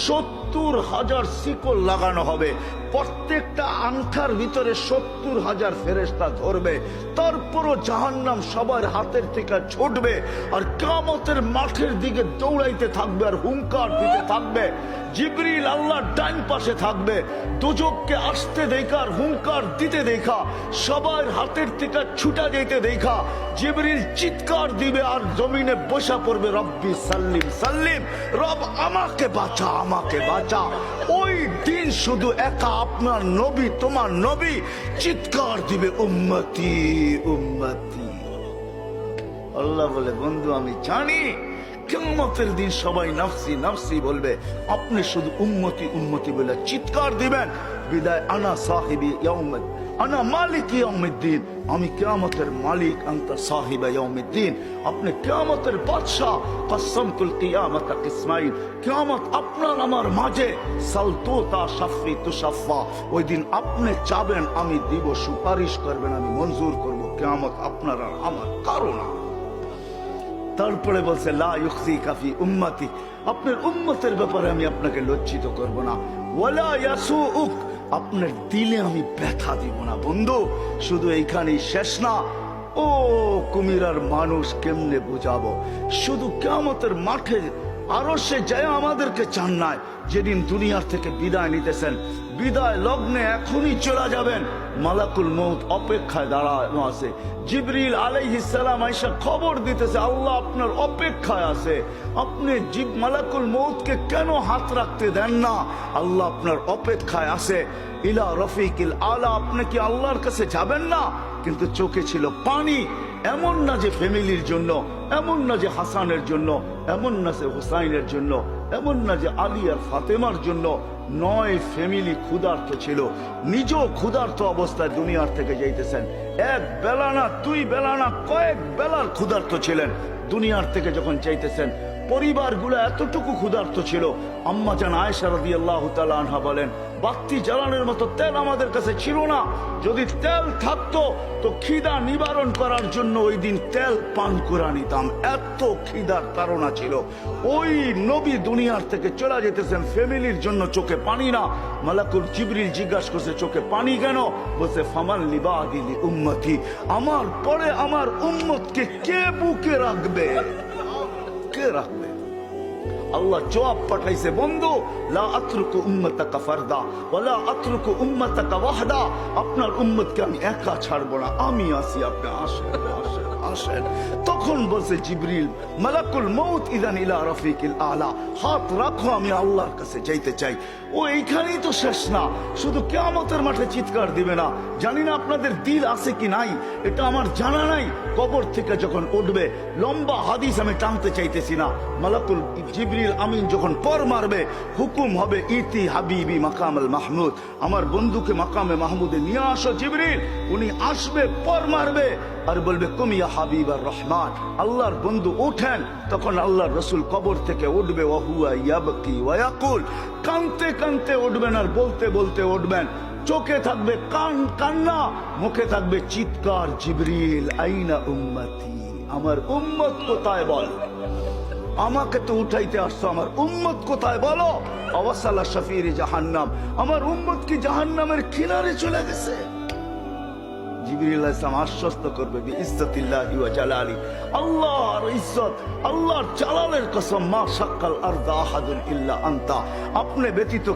70,000 শিকল লাগানো হবে, প্রত্যেকটা আংটার ভিতরে 70,000 ফেরেশতা ধরবে। তারপরও জাহান্নাম সবার হাতের থেকে ছুটবে আর কিয়ামতের মাঠের দিকে দৌড়াইতে থাকবে আর হুঙ্কার দিতে থাকবে। জিবরিল আল্লাহর ডান পাশে থাকবে, দুজককে আসতে দেখা আর হুঙ্কার দিতে দেখা, সবার হাতের থেকে ছুটা যেতে দেখা জিবরিল চিৎকার দিবে আর জমিনে বসা পড়বে, রব্বি সাল্লিম সাল্লিম, রব আমাকে বাঁচা, আমাকে বাঁচা। ওই দিন শুধু একা আপনার নবী, তোমার নবী চিৎকার দিবে, উম্মতি উম্মতি। আল্লাহ বলে, বন্ধু আমি জানি কিয়ামতের দিন সবাই নাফসি নাফসি বলবে, আপনি শুধু উম্মতি উম্মতি বলে চিৎকার দিবেন। বিদায় আনা সাহিবি ইয়াউমিদ, আনা মালিক ইয়াউমিদ্দিন, আমি কিয়ামতের মালিক, আনতা সাহিবা ইয়াউমিদ্দিন, আপনি কিয়ামতের বাদশা। কসমতুল কিয়ামাতা কিসমাইন, কিয়ামত আপনার আমার মাঝে, সালতুতা শাফি তুশাফা, ওই দিন আপনি চাবেন আমি দিব, সুপারিশ করবেন আমি মঞ্জুর করব। কিয়ামত আপনার আর আমার কারো না। তারপরে বলছে লা ইউখজিকা ফি উম্মতি, আপনার উম্মতের ব্যাপারে আমি আপনাকে লজ্জিত করব না। ওয়ালা ইয়াসুউক, আপনার দিলে আমি ব্যথা দিব না। বন্ধু শুধু এইখানেই শেষ না, ও কুমিরার মানুষ কেমনে বুঝাবো। শুধু কিয়ামতের মাঠে আরো সে যায় আমাদেরকে চান নাই, যেদিন দুনিয়ার থেকে বিদায় নিতেছেন, বিদায় লগ্নে এখনই চলে যাবেন, মালাকুল মউত অপেক্ষায় দাঁড়ানো আছে। জিবরিল আলাইহিস সালাম আয়েশা খবর দিতেছে, আল্লাহ আপনার অপেক্ষায় আছে, আপনি মালাকুল মউতকে কেন হাত রাখতে দেন না? আল্লাহ আপনার অপেক্ষায় আছে। ইলা রফিকিল আলা, আপনি কি আল্লাহর কাছে যাবেন না? কিন্তু চোখে ছিল পানি। এমন না যে ফ্যামিলির জন্য, এমন না যে হাসানের জন্য, এমন না যে হুসাইনের জন্য, এমন না যে আলী আর ফাতেমার জন্য। 9 ফ্যামিলি ক্ষুধার্ত ছিল, নিজেও ক্ষুধার্ত অবস্থায় দুনিয়ার থেকে যাইতেছেন। এক বেলা না, 2 বেলা না, কয়েক বেলার ক্ষুধার্ত ছিলেন। দুনিয়ার থেকে যখন চাইতেছেন, পরিবারগুলো এতটুকু ক্ষুধার্ত ছিল। আম্মা জান আয়েশা রাদিয়াল্লাহু তাআলা আনহা বলেন, বাতি জ্বালানোর মতো তেল আমাদের কাছে ছিল না, যদি তেল থাকতো তো খিদা নিবারণ করার জন্য ওই দিন তেল পান করে নিতাম, এত খিদার তাড়না ছিল। ওই নবী দুনিয়ার থেকে চলে যেতেছেন, ফ্যামিলির জন্য চোখে পানি না। মালাকুল জিবরিল জিজ্ঞাসা করছে, চোখে পানি কেন? বলছে, ফামান লিবাদি লি উম্মতি, আমার পরে আমার উম্মতকে কে বুকে রাখবে, কে রাখবে? আল্লাহ জবাব পাঠাইছে, বন্ধু লা আতরুকু উম্মাতাকা ফারদা ওয়ালা আতরুকু উম্মাতাকা ওয়াহদা, আপনার উম্মতকে আমি একা ছাড়বো না, আমি আছি, আপনি আসেন আসেন আসেন। তখন বলছে জিবরিল, মালাকুল মউত ইদান ইলা রফিকিল আলা, হাত রাখো, আমি আল্লাহর কাছে যাইতে চাই। ও এইখানেই তো শেষ না, শুধু কিয়ামতের মাঠে চিৎকার দিবে না। জানি না আপনাদের দিল আছে কি নাই, এটা আমার জানা নাই। কবর থেকে যখন উঠবে, লম্বা হাদিস আমি টানতে চাইতেছি না, মালাকুল জিবরিল আমিন যখন পর মারবে, হুকুম হবে ইতি হাবিবি মাকামাল মাহমুদ, আমার বন্ধুকে মাকামে মাহমুদে নিয়ে আসো। জিবরিল উনি আসবে, পর মারবে আর বলবে, কুম ইয়া হাবিবার রহমান, আল্লাহর বন্ধু ওঠেন। তখন আল্লাহর রসুল কবর থেকে উঠবে, ওয়া হুয়া ইয়াবকি ওয়া ইয়াকুল, কানতে কানতে উঠবেন আর বলতে বলতে উঠবেন। চোখে থাকবে কান্না, মুখে থাকবে চিৎকার, জিবরিল আইনা উম্মতি, আমার উম্মত কোথায় বল, আমাকে তো উঠাইতে আসছো, আমার উম্মত কোথায় বলো? আওয়াসালা শাফির জাহান্নাম, আমার উম্মত কি জাহান্নামের কিনারে চলে গেছে? জিবরিল আলাইহিস সালাম আশ্বস্ত করবে, বিইজ্জতিল্লাহি ওয়া জালালি, আল্লাহর ইজ্জত, আল্লাহর জালালের কসম, মা শাক্কাল আরদা আহাদুন ইল্লা আনতা, আপনি ব্যতীত